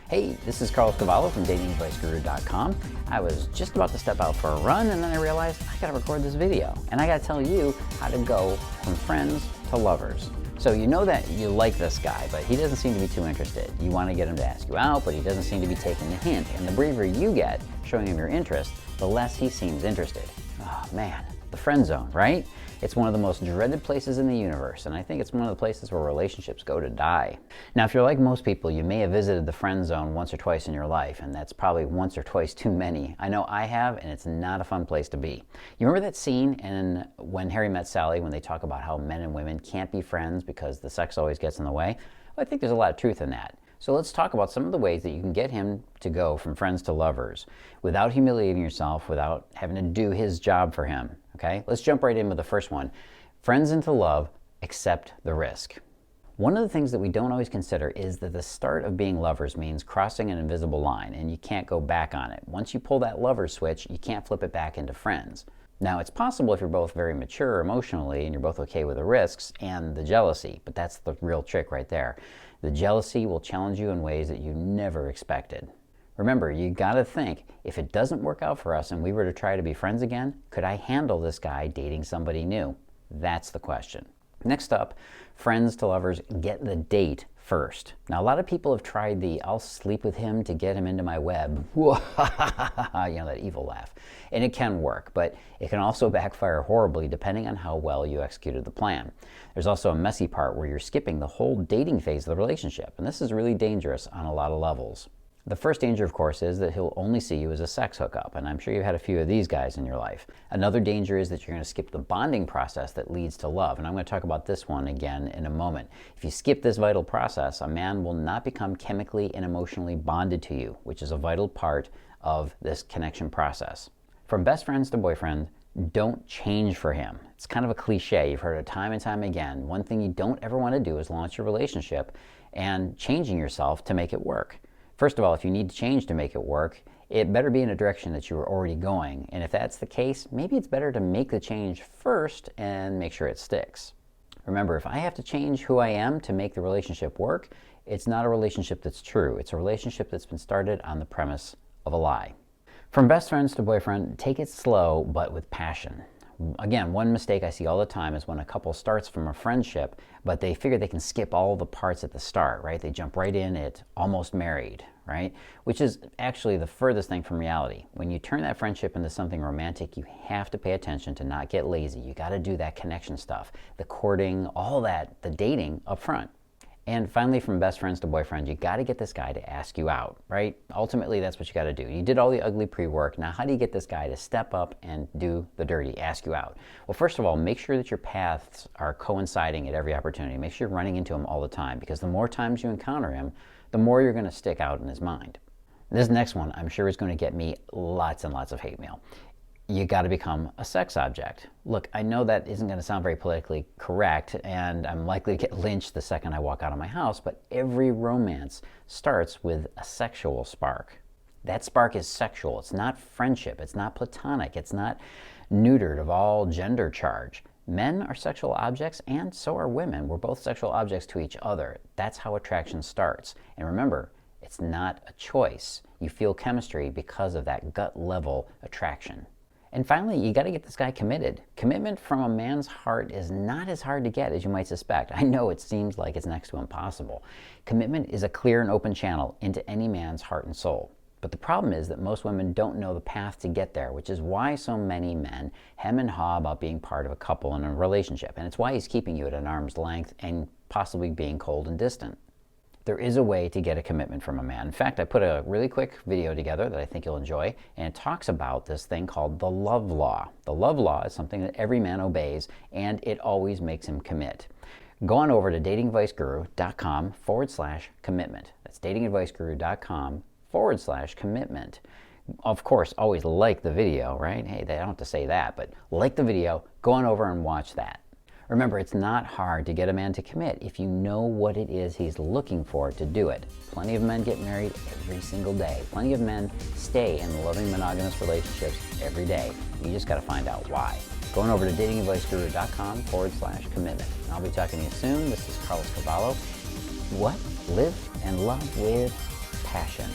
Hey, this is Cavallo from datingadviceguru.com. I was just about to step out for a run and then I realized I gotta record this video. And I gotta tell you how to go from friends to lovers. So you know that you like this guy, but he doesn't seem to be too interested. You want to get him to ask you out, but he doesn't seem to be taking the hint. And the braver you get showing him your interest, the less he seems interested. Oh man, the friend zone, right? It's one of the most dreaded places in the universe, and I think it's one of the places where relationships go to die. Now, if you're like most people, you may have visited the friend zone once or twice in your life, and that's probably once or twice too many. I know I have, and it's not a fun place to be. You remember that scene in When Harry Met Sally, when they talk about how men and women can't be friends because the sex always gets in the way? Well, I think there's a lot of truth in that. So let's talk about some of the ways that you can get him to go from friends to lovers without humiliating yourself, without having to do his job for him, okay? Let's jump right in with the first one. Friends into love, accept the risk. One of the things that we don't always consider is that the start of being lovers means crossing an invisible line, and you can't go back on it. Once you pull that lover switch, you can't flip it back into friends. Now, it's possible if you're both very mature emotionally and you're both okay with the risks and the jealousy, but that's the real trick right there. The jealousy will challenge you in ways that you never expected. Remember, you gotta think, if it doesn't work out for us and we were to try to be friends again, could I handle this guy dating somebody new? That's the question. Next up, friends to lovers, get the date first. Now, a lot of people have tried the I'll sleep with him to get him into my web. You know, that evil laugh. And it can work, but it can also backfire horribly depending on how well you executed the plan. There's also a messy part where you're skipping the whole dating phase of the relationship, and this is really dangerous on a lot of levels. The first danger, of course, is that he'll only see you as a sex hookup, and I'm sure you've had a few of these guys in your life. Another danger is that you're going to skip the bonding process that leads to love, and I'm going to talk about this one again in a moment. If you skip this vital process, a man will not become chemically and emotionally bonded to you, which is a vital part of this connection process. From best friends to boyfriend, don't change for him. It's kind of a cliche. You've heard it time and time again. One thing you don't ever want to do is launch a relationship and changing yourself to make it work. First of all, if you need to change to make it work, it better be in a direction that you were already going. And if that's the case, maybe it's better to make the change first and make sure it sticks. Remember, if I have to change who I am to make the relationship work, it's not a relationship that's true. It's a relationship that's been started on the premise of a lie. From best friends to boyfriend, take it slow, but with passion. Again, one mistake I see all the time is when a couple starts from a friendship, but they figure they can skip all the parts at the start, right? They jump right in at almost married, right? Which is actually the furthest thing from reality. When you turn that friendship into something romantic, you have to pay attention to not get lazy. You got to do that connection stuff, the courting, all that, the dating up front. And finally, from best friends to boyfriend, you got to get this guy to ask you out, right? Ultimately, that's what you got to do. You did all the ugly pre-work. Now, how do you get this guy to step up and do the dirty, ask you out? Well, first of all, make sure that your paths are coinciding at every opportunity. Make sure you're running into him all the time, because the more times you encounter him, the more you're going to stick out in his mind. This next one, I'm sure, is going to get me lots and lots of hate mail. You got to become a sex object. Look, I know that isn't going to sound very politically correct, and I'm likely to get lynched the second I walk out of my house, but every romance starts with a sexual spark. That spark is sexual. It's not friendship. It's not platonic. It's not neutered of all gender charge. Men are sexual objects, and so are women. We're both sexual objects to each other. That's how attraction starts. And remember, it's not a choice. You feel chemistry because of that gut level attraction. And finally, you got to get this guy committed. Commitment from a man's heart is not as hard to get as you might suspect. I know it seems like it's next to impossible. Commitment is a clear and open channel into any man's heart and soul. But the problem is that most women don't know the path to get there, which is why so many men hem and haw about being part of a couple in a relationship. And it's why he's keeping you at an arm's length and possibly being cold and distant. There is a way to get a commitment from a man. In fact, I put a really quick video together that I think you'll enjoy, and it talks about this thing called the love law. The love law is something that every man obeys, and it always makes him commit. Go on over to datingadviceguru.com/commitment. That's datingadviceguru.com/commitment. Of course, always like the video, right? Hey, they don't have to say that, but like the video, go on over and watch that. Remember, it's not hard to get a man to commit if you know what it is he's looking for to do it. Plenty of men get married every single day. Plenty of men stay in loving monogamous relationships every day. You just got to find out why. Going over to datingadviceguru.com/commitment. I'll be talking to you soon. This is Cavallo. What? Live and love with passion.